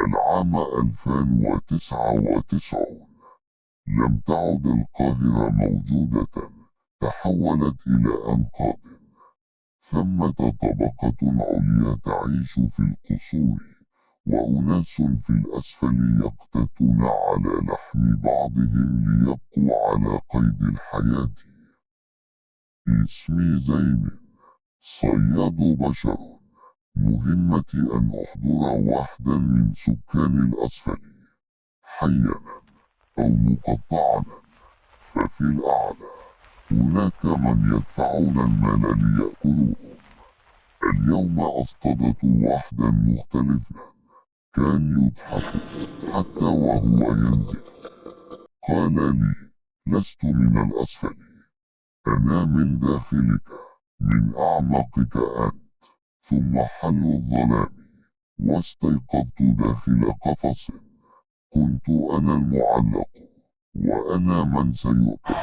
العام 2099 لم تعد القاهرة موجودة، تحولت إلى أنقاض. ثمة طبقة عليا تعيش في القصور، وأناس في الأسفل يقتاتون على لحم بعضهم ليبقوا على قيد الحياة. اسمي زين، صياد بشر. مهمتي أن أحضر واحدا من سكان الأسفل، حيا أو مقطعا. ففي الأعلى هناك من يدفعون المال ليأكلوهم. اليوم اصطدت واحدا مختلفا، كان يضحك حتى وهو ينزف. قال لي: لست من الأسفل، أنا من داخلك، من أعماقك أنت. ثم حل الظلام، واستيقظت داخل قفص. كنت أنا المعلق، وأنا من سيؤكل.